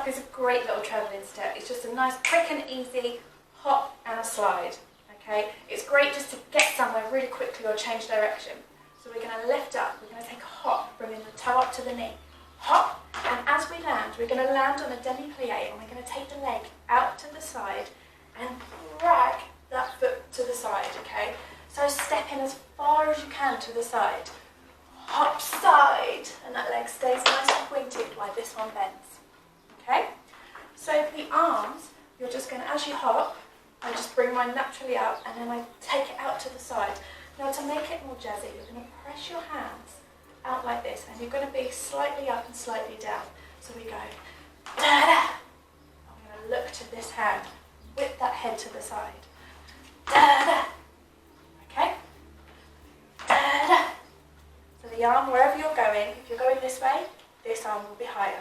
hop is a great little travelling step. It's just a nice, quick and easy hop and a slide. Okay, it's great just to get somewhere really quickly or change direction. So we're going to lift up, we're going to take a hop, bringing the toe up to the knee. Hop, and as we land, we're going to land on a demi-plie, and we're going to take the leg out to the side and drag that foot to the side, okay? So step in as far as you can to the side. Hop side, and that leg stays nice and pointed while this one bends, okay? So the arms, you're just going to, as you hop, I just bring mine naturally out, and then I take it out to the side. Now to make it more jazzy, you're going to press your hands out like this, and you're going to be slightly up and slightly down. So we go, da-da. I'm going to look to this hand, whip that head to the side, da-da. Okay? Da-da. So the arm, wherever you're going, if you're going this way, this arm will be higher.